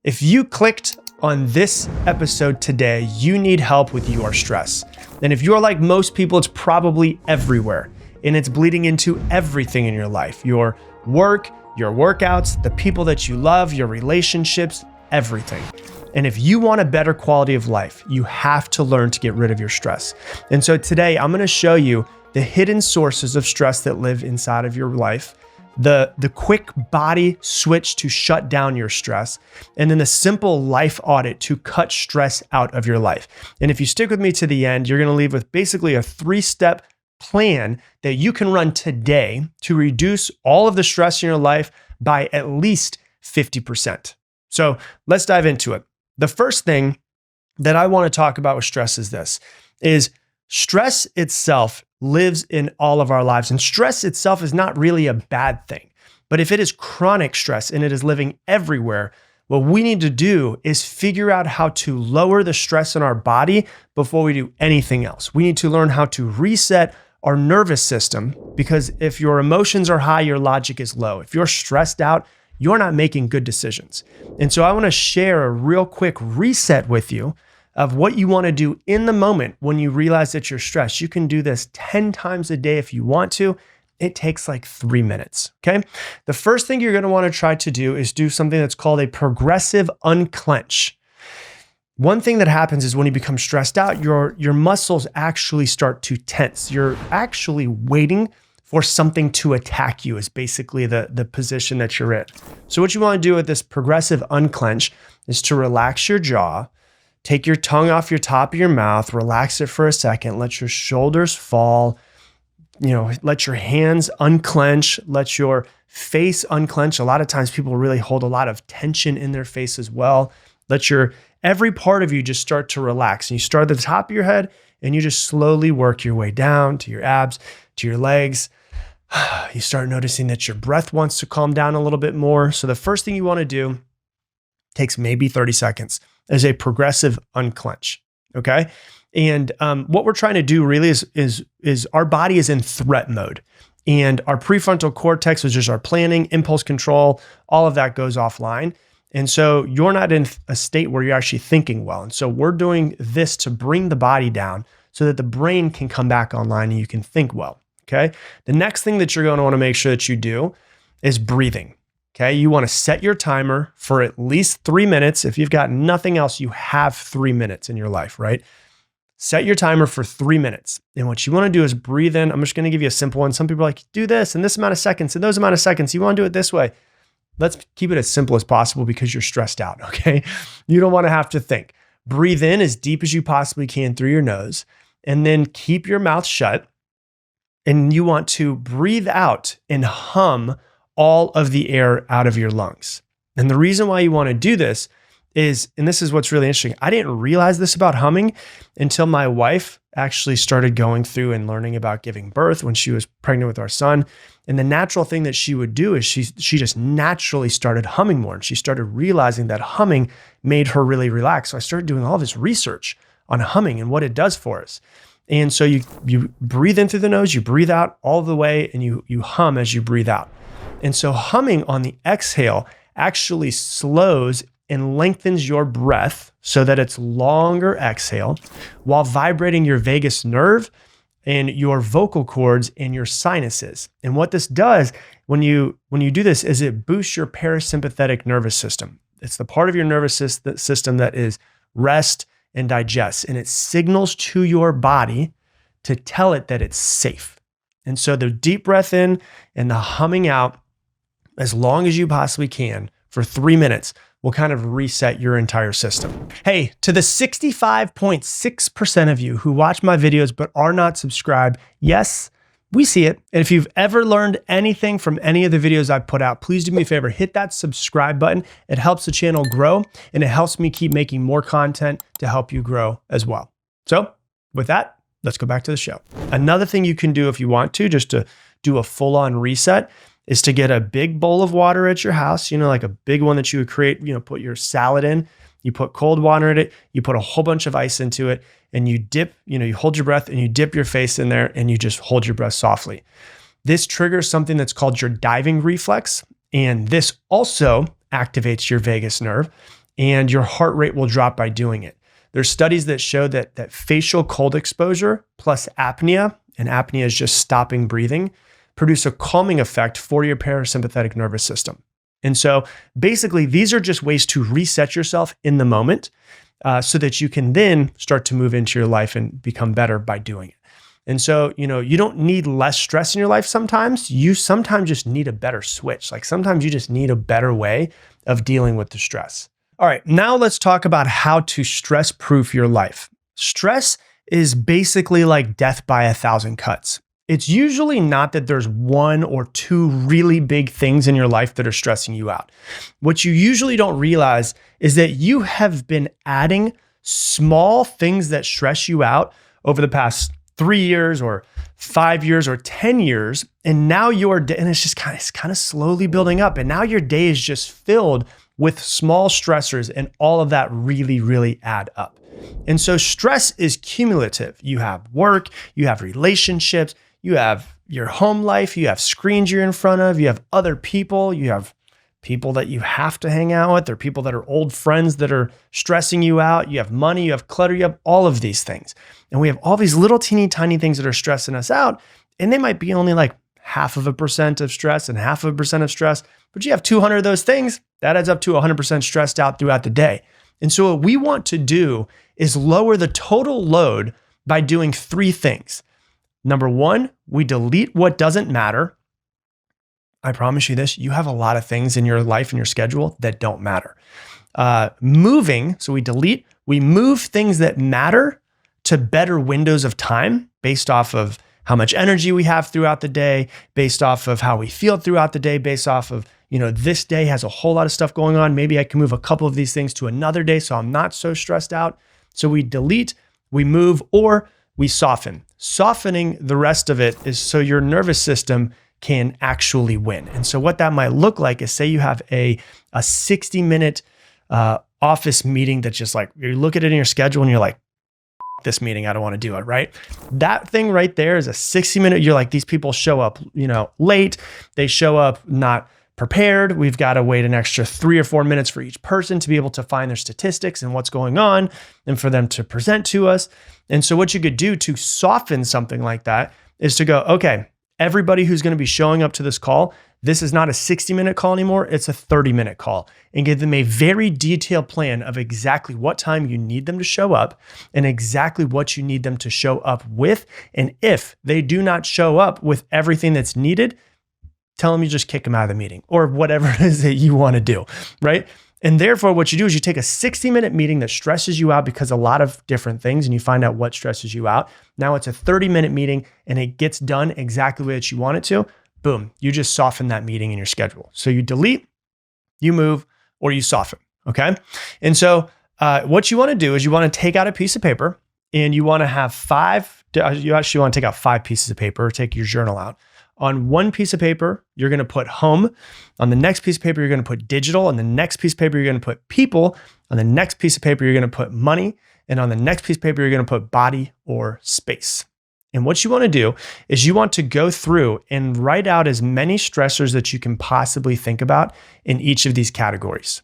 If you clicked on this episode today, you need help with your stress. And if you're like most people, it's probably everywhere and it's bleeding into everything in your life. Your work, your workouts, the people that you love, your relationships, everything. And if you want a better quality of life, you have to learn to get rid of your stress. And so today I'm going to show you the hidden sources of stress that live inside of your life, the quick body switch to shut down your stress, and then the simple life audit to cut stress out of your life. And if you stick with me to the end, you're going to leave with basically a 3-step plan that you can run today to reduce all of the stress in your life by at least 50%. So let's dive into it. The first thing that I want to talk about with stress is stress itself lives in all of our lives. And stress itself is not really a bad thing. But if it is chronic stress and it is living everywhere, what we need to do is figure out how to lower the stress in our body before we do anything else. We need to learn how to reset our nervous system, because if your emotions are high, your logic is low. If you're stressed out, you're not making good decisions. And so I want to share a real quick reset with you of what you want to do in the moment when you realize that you're stressed. You can do this 10 times a day if you want to. It takes like 3 minutes, okay? The first thing you're going to want to try to do is do something that's called a progressive unclench. One thing that happens is when you become stressed out, your muscles actually start to tense. You're actually waiting for something to attack you is basically the position that you're in. So what you want to do with this progressive unclench is to relax your jaw, take your tongue off your top of your mouth, relax it for a second, let your shoulders fall, let your hands unclench, let your face unclench. A lot of times people really hold a lot of tension in their face as well. Let every part of you just start to relax. And you start at the top of your head and you just slowly work your way down to your abs, to your legs. You start noticing that your breath wants to calm down a little bit more. So the first thing you want to do takes maybe 30 seconds is a progressive unclench, okay? And what we're trying to do really is our body is in threat mode, and our prefrontal cortex, which is our planning, impulse control, all of that goes offline. And so you're not in a state where you're actually thinking well. And so we're doing this to bring the body down so that the brain can come back online and you can think well, okay? The next thing that you're going to want to make sure that you do is breathing. Okay, you want to set your timer for at least 3 minutes. If you've got nothing else, you have 3 minutes in your life, right? Set your timer for 3 minutes. And what you want to do is breathe in. I'm just going to give you a simple one. Some people are like, do this in this amount of seconds and those amount of seconds. You want to do it this way. Let's keep it as simple as possible because you're stressed out, okay? You don't want to have to think. Breathe in as deep as you possibly can through your nose, and then keep your mouth shut. And you want to breathe out and hum all of the air out of your lungs. And the reason why you want to do this is, and this is what's really interesting, I didn't realize this about humming until my wife actually started going through and learning about giving birth when she was pregnant with our son. And the natural thing that she would do is she just naturally started humming more. And she started realizing that humming made her really relax. So I started doing all this research on humming and what it does for us. And so you breathe in through the nose, you breathe out all the way, and you hum as you breathe out. And so humming on the exhale actually slows and lengthens your breath so that it's longer exhale while vibrating your vagus nerve and your vocal cords and your sinuses. And what this does when you do this is it boosts your parasympathetic nervous system. It's the part of your nervous system that is rest and digest, and it signals to your body to tell it that it's safe. And so the deep breath in and the humming out as long as you possibly can for 3 minutes will kind of reset your entire system. Hey, to the 65.6% of you who watch my videos but are not subscribed, yes, we see it. And if you've ever learned anything from any of the videos I've put out, please do me a favor, hit that subscribe button. It helps the channel grow and it helps me keep making more content to help you grow as well. So with that, let's go back to the show. Another thing you can do if you want to, just to do a full-on reset, is to get a big bowl of water at your house, like a big one that you would create, put your salad in, you put cold water in it, you put a whole bunch of ice into it, and you dip, you hold your breath and you dip your face in there and you just hold your breath softly. This triggers something that's called your diving reflex. And this also activates your vagus nerve. and your heart rate will drop by doing it. There's studies that show that facial cold exposure plus apnea, and apnea is just stopping breathing, produce a calming effect for your parasympathetic nervous system. And so basically, these are just ways to reset yourself in the moment so that you can then start to move into your life and become better by doing it. And so, you don't need less stress in your life sometimes. You sometimes just need a better switch. Like sometimes you just need a better way of dealing with the stress. All right, now let's talk about how to stress-proof your life. Stress is basically like death by 1,000 cuts. It's usually not that there's one or two really big things in your life that are stressing you out. What you usually don't realize is that you have been adding small things that stress you out over the past 3 years or 5 years or 10 years. And now and it's just kind of slowly building up. And now your day is just filled with small stressors, and all of that really, really add up. And so stress is cumulative. You have work, you have relationships, you have your home life, you have screens you're in front of, you have other people, you have people that you have to hang out with, there are people that are old friends that are stressing you out, you have money, you have clutter, you have all of these things. And we have all these little teeny tiny things that are stressing us out, and they might be only like 0.5% of stress and 0.5% of stress, but you have 200 of those things, that adds up to 100% stressed out throughout the day. And so what we want to do is lower the total load by doing 3 things. Number 1, we delete what doesn't matter. I promise you this, you have a lot of things in your life and your schedule that don't matter. Moving, so we move things that matter to better windows of time based off of how much energy we have throughout the day, based off of how we feel throughout the day, based off of, this day has a whole lot of stuff going on. Maybe I can move a couple of these things to another day so I'm not so stressed out. So we delete, we move, or we soften. Softening the rest of it is so your nervous system can actually win. And so what that might look like is, say you have a 60-minute office meeting that's just like, you look at it in your schedule and you're like, this meeting, I don't want to do it, right? That thing right there is a 60-minute, you're like, these people show up, late. They show up not prepared. We've got to wait an extra 3 or 4 minutes for each person to be able to find their statistics and what's going on and for them to present to us. And so what you could do to soften something like that is to go, okay, everybody who's going to be showing up to this call, this is not a 60-minute call anymore. It's a 30-minute call, and give them a very detailed plan of exactly what time you need them to show up and exactly what you need them to show up with. And if they do not show up with everything that's needed, tell them you just kick them out of the meeting or whatever it is that you want to do, right? And therefore, what you do is you take a 60-minute meeting that stresses you out because a lot of different things, and you find out what stresses you out. Now it's a 30-minute meeting and it gets done exactly the way that you want it to. Boom, you just soften that meeting in your schedule. So you delete, you move, or you soften, okay? And so what you want to do is you want to take out a piece of paper, and you want to have you actually want to take out 5 pieces of paper, or take your journal out. On one piece of paper, you're going to put home. On the next piece of paper, you're going to put digital. On the next piece of paper, you're going to put people. On the next piece of paper, you're going to put money. And on the next piece of paper, you're going to put body or space. And what you want to do is you want to go through and write out as many stressors that you can possibly think about in each of these categories,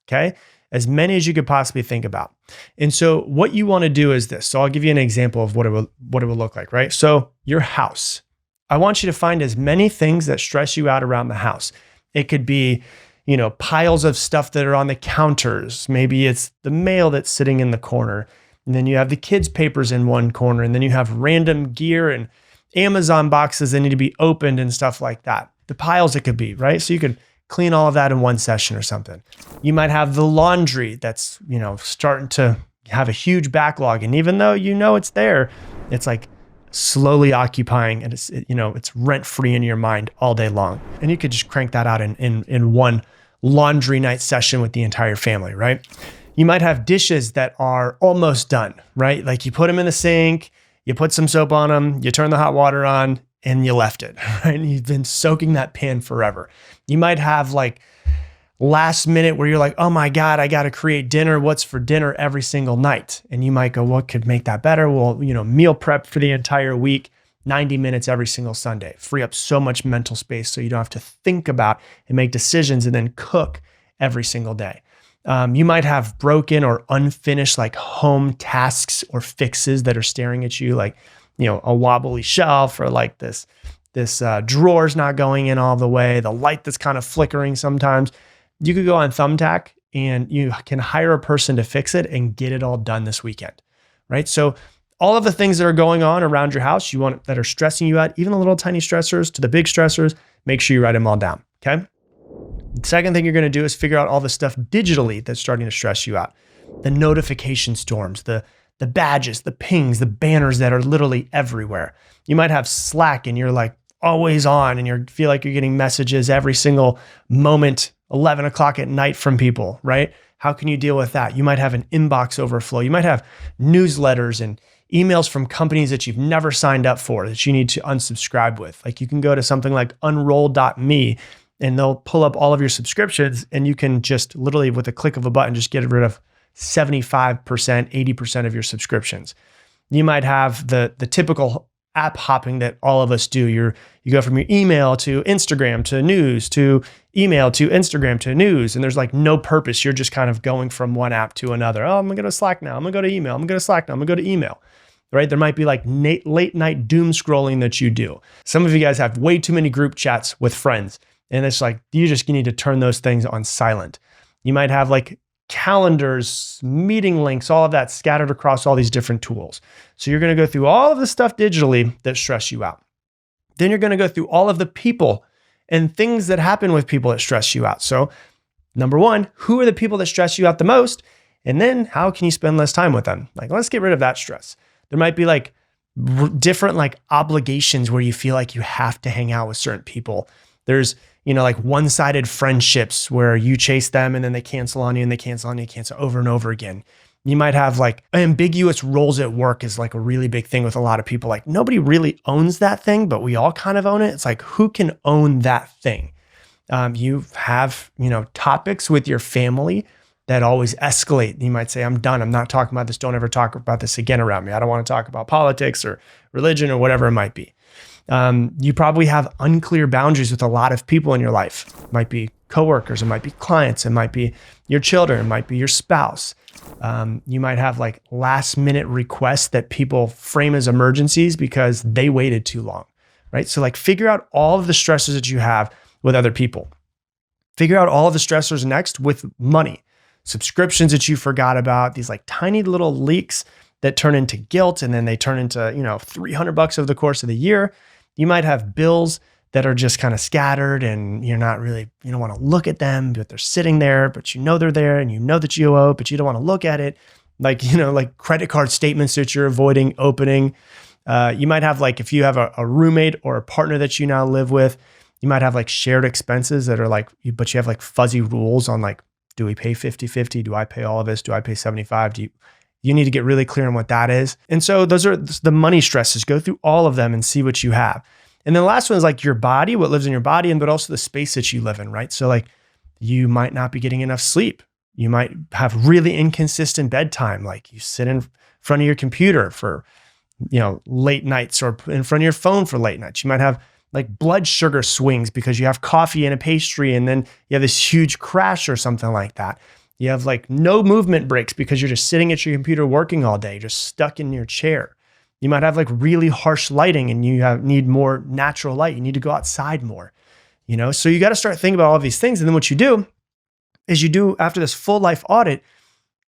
okay? As many as you could possibly think about. And so what you want to do is this. So I'll give you an example of what it will look like, right? So your house. I want you to find as many things that stress you out around the house. It could be, piles of stuff that are on the counters. Maybe it's the mail that's sitting in the corner. And then you have the kids' papers in one corner. And then you have random gear and Amazon boxes that need to be opened and stuff like that. The piles it could be, right? So you could clean all of that in one session or something. You might have the laundry that's, starting to have a huge backlog. And even though it's there, it's like slowly occupying, and it's rent-free in your mind all day long. And you could just crank that out in one laundry night session with the entire family, right? You might have dishes that are almost done, right? Like you put them in the sink, you put some soap on them, you turn the hot water on, and you left it, right? And you've been soaking that pan forever. You might have like last minute where you're like, oh my God, I got to create dinner. What's for dinner every single night? And you might go, what could make that better? Well, meal prep for the entire week, 90 minutes every single Sunday. Free up so much mental space so you don't have to think about and make decisions and then cook every single day. You might have broken or unfinished like home tasks or fixes that are staring at you, like, a wobbly shelf, or like this drawer's not going in all the way, the light that's kind of flickering sometimes. You could go on Thumbtack and you can hire a person to fix it and get it all done this weekend, right? So all of the things that are going on around your house, that are stressing you out, even the little tiny stressors to the big stressors, make sure you write them all down, okay? The second thing you're going to do is figure out all the stuff digitally that's starting to stress you out. The notification storms, the badges, the pings, the banners that are literally everywhere. You might have Slack and you're like always on and you feel like you're getting messages every single moment, 11 o'clock at night from people, right? How can you deal with that? You might have an inbox overflow. You might have newsletters and emails from companies that you've never signed up for that you need to unsubscribe with. Like you can go to something like unroll.me and they'll pull up all of your subscriptions and you can just literally with a click of a button, just get rid of 75%, 80% of your subscriptions. You might have the typical app hopping that all of us do. You go from your email to Instagram to news to email to Instagram to news, and there's like no purpose. You're just kind of going from one app to another. Oh, I'm gonna go to Slack now. I'm gonna go to email. I'm gonna go to Slack now. I'm gonna go to email. Right? There might be like late night doom scrolling that you do. Some of you guys have way too many group chats with friends, and it's like you need to turn those things on silent. You might have like calendars, meeting links, all of that scattered across all these different tools. So you're going to go through all of the stuff digitally that stress you out. Then you're going to go through all of the people and things that happen with people that stress you out. So number one, who are the people that stress you out the most? And then how can you spend less time with them? Like, let's get rid of that stress. There might be like different like obligations where you feel like you have to hang out with certain people. There's like one-sided friendships where you chase them and then they cancel on you and they cancel on you, cancel over and over again. You might have like ambiguous roles at work is like a really big thing with a lot of people. Like nobody really owns that thing, but we all kind of own it. It's like, who can own that thing? You have, topics with your family that always escalate. You might say, I'm done. I'm not talking about this. Don't ever talk about this again around me. I don't want to talk about politics or religion or whatever it might be. You probably have unclear boundaries with a lot of people in your life. It might be coworkers, it might be clients, it might be your children, it might be your spouse. You might have like last minute requests that people frame as emergencies because they waited too long, right? So like figure out all of the stressors that you have with other people. Figure out all of the stressors next with money, subscriptions that you forgot about, these like tiny little leaks that turn into guilt and then they turn into, $300 over the course of the year. You might have bills that are just kind of scattered and you don't want to look at them, but they're sitting there, but they're there and you know that you owe, but you don't want to look at it. Like, like credit card statements that you're avoiding opening. You might have like, if you have a roommate or a partner that you now live with, you might have like shared expenses that are like, but you have like fuzzy rules on like, do we pay 50-50? Do I pay all of this? Do I pay 75? You need to get really clear on what that is. And so those are the money stresses. Go through all of them and see what you have. And then the last one is like your body, what lives in your body, but also the space that you live in, right? So like you might not be getting enough sleep. You might have really inconsistent bedtime. Like you sit in front of your computer for, late nights or in front of your phone for late nights. You might have like blood sugar swings because you have coffee and a pastry and then you have this huge crash or something like that. You have like no movement breaks because you're just sitting at your computer working all day, just stuck in your chair. You might have like really harsh lighting and you need more natural light. You need to go outside more, So you got to start thinking about all of these things. And then what you do is after this full life audit,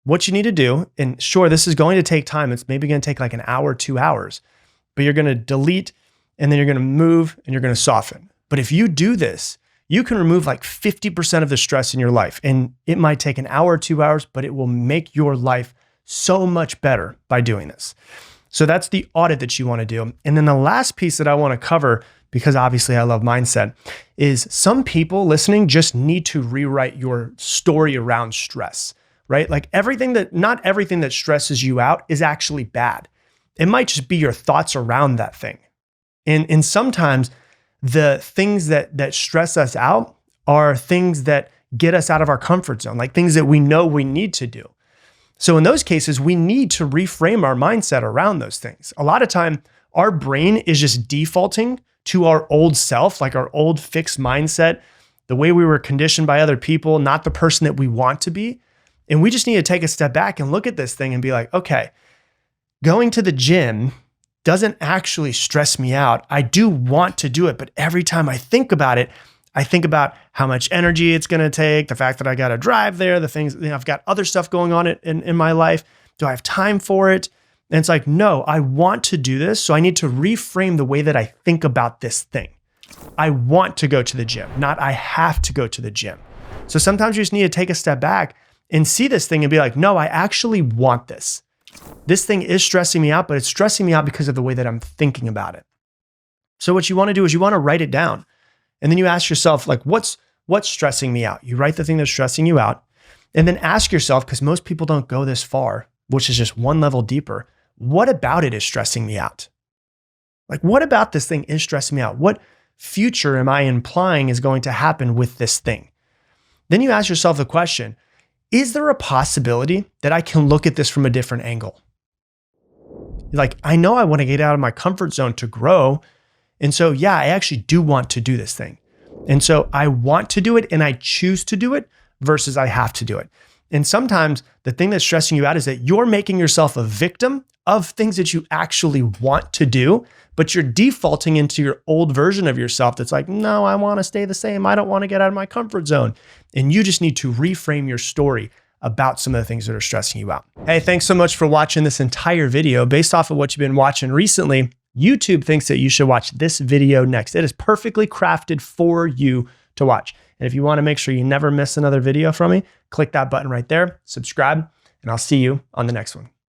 what you need to do, and sure, this is going to take time. It's maybe going to take like an hour, 2 hours, but you're going to delete and then you're going to move and you're going to soften. But if you do this, you can remove like 50% of the stress in your life. And it might take an hour or 2 hours, but it will make your life so much better by doing this. So that's the audit that you want to do. And then the last piece that I want to cover, because obviously I love mindset, is some people listening just need to rewrite your story around stress, right? Like not everything that stresses you out is actually bad. It might just be your thoughts around that thing. And sometimes the things that stress us out are things that get us out of our comfort zone, like things that we know we need to do. So in those cases, we need to reframe our mindset around those things. A lot of time, our brain is just defaulting to our old self, like our old fixed mindset, the way we were conditioned by other people, not the person that we want to be. And we just need to take a step back and look at this thing and be like, okay, going to the gym doesn't actually stress me out. I do want to do it, but every time I think about it, I think about how much energy it's going to take, the fact that I got to drive there, the things, I've got other stuff going on in my life. Do I have time for it? And it's like, no, I want to do this. So I need to reframe the way that I think about this thing. I want to go to the gym, not I have to go to the gym. So sometimes you just need to take a step back and see this thing and be like, no, I actually want this. This thing is stressing me out, but it's stressing me out because of the way that I'm thinking about it. So what you want to do is you want to write it down. And then you ask yourself, like, what's stressing me out? You write the thing that's stressing you out. And then ask yourself, because most people don't go this far, which is just one level deeper, what about it is stressing me out? Like, what about this thing is stressing me out? What future am I implying is going to happen with this thing? Then you ask yourself the question, is there a possibility that I can look at this from a different angle? Like, I know I want to get out of my comfort zone to grow. And so, yeah, I actually do want to do this thing. And so I want to do it and I choose to do it versus I have to do it. And sometimes the thing that's stressing you out is that you're making yourself a victim of things that you actually want to do, but you're defaulting into your old version of yourself that's like, no, I want to stay the same. I don't want to get out of my comfort zone. And you just need to reframe your story about some of the things that are stressing you out. Hey, thanks so much for watching this entire video. Based off of what you've been watching recently, YouTube thinks that you should watch this video next. It is perfectly crafted for you to watch. And if you want to make sure you never miss another video from me, click that button right there, subscribe, and I'll see you on the next one.